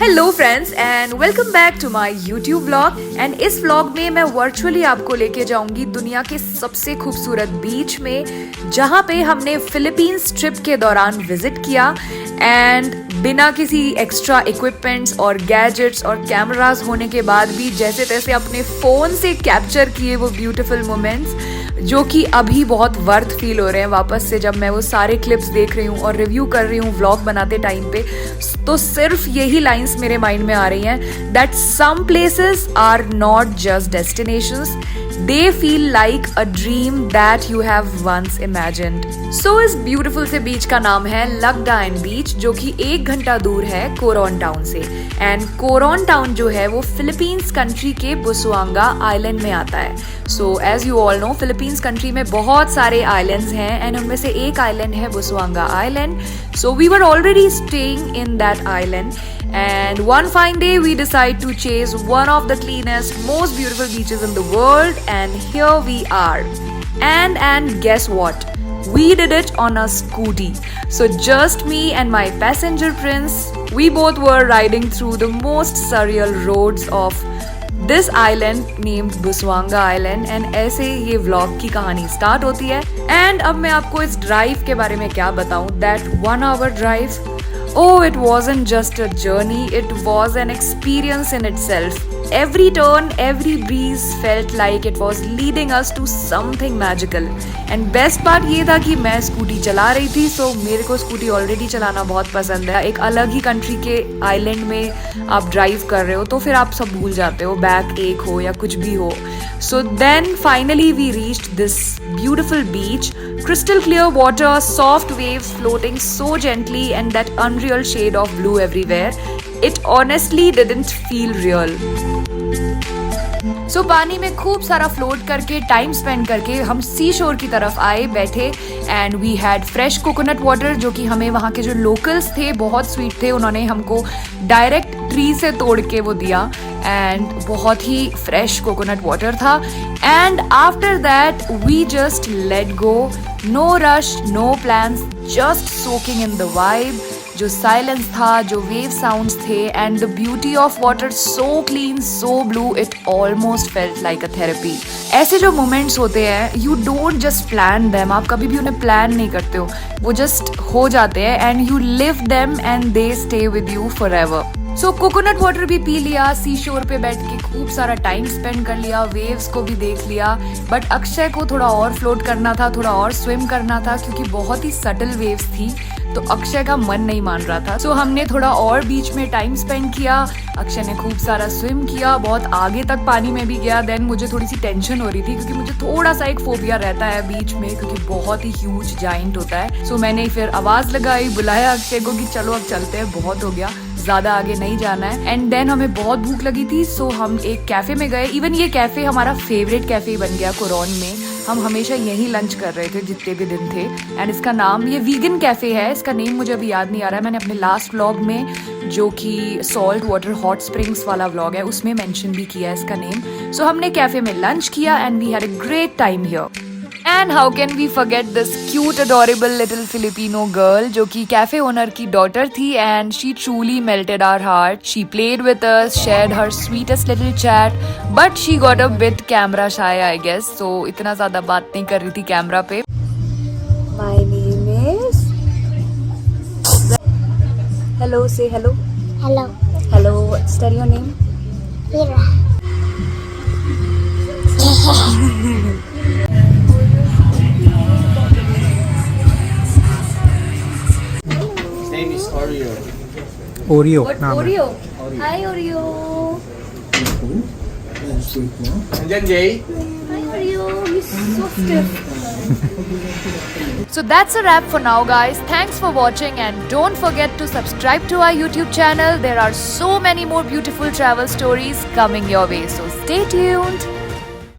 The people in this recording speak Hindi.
Hello friends and welcome back to my YouTube vlog. And इस व्लॉग में मैं वर्चुअली आपको लेके जाऊंगी दुनिया के सबसे खूबसूरत बीच में, जहां पे हमने फिलीपींस ट्रिप के दौरान विजिट किया एंड बिना किसी एक्स्ट्रा इक्विपमेंट्स और गैजेट्स और कैमरास होने के बाद भी जैसे तैसे अपने फ़ोन से कैप्चर किए वो ब्यूटीफुल मोमेंट्स, जो कि अभी बहुत वर्थ फील हो रहे हैं वापस से जब मैं वो सारे क्लिप्स देख रही हूँ और रिव्यू कर रही हूँ व्लॉग बनाते टाइम पे। तो सिर्फ यही लाइंस मेरे माइंड में आ रही हैं that some places are not just destinations, they feel like a dream that you have once imagined. So इस ब्यूटीफुल से बीच का नाम है लकडाइन बीच, जो कि 1 घंटा दूर है कोरोन टाउन से। एंड कोरोन टाउन जो है वो फिलीपींस कंट्री के बुसुआंगा आइलैंड में आता है। So as you all know, Philippines country में बहुत सारे आइलैंड्स हैं एंड उनमें से एक आइलैंड है Busuanga island. So we were already staying in that island and one fine day we decide to chase one of the cleanest, most beautiful beaches in the world, and here we are. And guess what? We did it on a scooty. So just me and my passenger prince, we both were riding through the most surreal roads of this island named बुसुआंगा Island, and ऐसे ये vlog की कहानी start होती है। and अब मैं आपको इस drive के बारे में क्या बताऊं, that 1 hour drive, oh, it wasn't just a journey, it was an experience in itself. Every turn, every breeze felt like it was leading us to something magical. And best part ये था कि मैं स्कूटी चला रही थी, so मेरे को स्कूटी ऑलरेडी चलाना बहुत पसंद है। एक अलग ही कंट्री के आइलैंड में आप ड्राइव कर रहे हो तो फिर आप सब भूल जाते हो, बैक एक हो या कुछ भी हो। So then finally we reached this beautiful beach, crystal clear water, soft waves floating so gently, and that unreal shade of blue everywhere. It honestly didn't feel real. So पानी में खूब सारा फ्लोट करके टाइम स्पेंड करके हम सी शोर की तरफ आए बैठे, and we had fresh coconut water, जो कि हमें वहाँ के जो लोकल्स थे बहुत स्वीट थे, उन्होंने हमको डायरेक्ट ट्री से तोड़ के वो दिया एंड बहुत ही फ्रेश कोकोनट वाटर था। And after that we just let go, no rush, no plans, just soaking in the vibe. जो साइलेंस था, जो वेव साउंड्स थे, and the beauty of water, so clean, so blue, it almost felt like a therapy. ऐसे जो मोमेंट्स होते हैं, you don't just plan them, आप कभी भी उन्हें प्लान नहीं करते हो, वो जस्ट हो जाते हैं and you live them and they stay with you for ever. So coconut water भी पी लिया, सी शोर पे बैठ के खूब सारा टाइम स्पेंड कर लिया, वेव्स को भी देख लिया। बट अक्षय को थोड़ा और फ्लोट करना था, थोड़ा और स्विम करना था, क्योंकि बहुत ही सटल वेव्स थी, तो अक्षय का मन नहीं मान रहा था। सो हमने थोड़ा और बीच में टाइम स्पेंड किया, अक्षय ने खूब सारा स्विम किया, बहुत आगे तक पानी में भी गया। देन मुझे थोड़ी सी टेंशन हो रही थी, क्योंकि मुझे थोड़ा सा एक फोबिया रहता है बीच में, क्योंकि बहुत ही ह्यूज जाइंट होता है। सो मैंने फिर आवाज लगाई, बुलाया अक्षय को कि चलो अब चलते हैं, बहुत हो गया, ज्यादा आगे नहीं जाना है। एंड देन हमें बहुत भूख लगी थी, सो हम एक कैफे में गए। इवन ये कैफे हमारा फेवरेट कैफे बन गया कोरोन में, हम हमेशा यहीं लंच कर रहे थे जितने भी दिन थे। एंड इसका नाम, ये वीगन कैफे है, इसका नेम मुझे अभी याद नहीं आ रहा है, मैंने अपने लास्ट व्लॉग में, जो कि सॉल्ट वाटर हॉट स्प्रिंग्स वाला व्लॉग है, उसमें मेंशन भी किया है इसका नेम। सो हमने कैफे में लंच किया and we had a great time here. And how can we forget this cute, adorable little Filipino girl, जो कि कैफे ओनर की डॉटर थी, and she truly melted our heart. She played with us, shared her sweetest little chat, but she got a bit camera shy, I guess. So इतना ज़्यादा बात नहीं कर रही थी कैमरा पे। My name is. Hello, say hello. Hello. Hello, what's your name? Hira. Name is Oreo. Oreo. What नाम है। Oreo? Hi Oreo. And then Jay. Hi Oreo. He's so stiff. So that's a wrap for now, guys. Thanks for watching, and don't forget to subscribe to our YouTube channel. There are so many more beautiful travel stories coming your way. So stay tuned.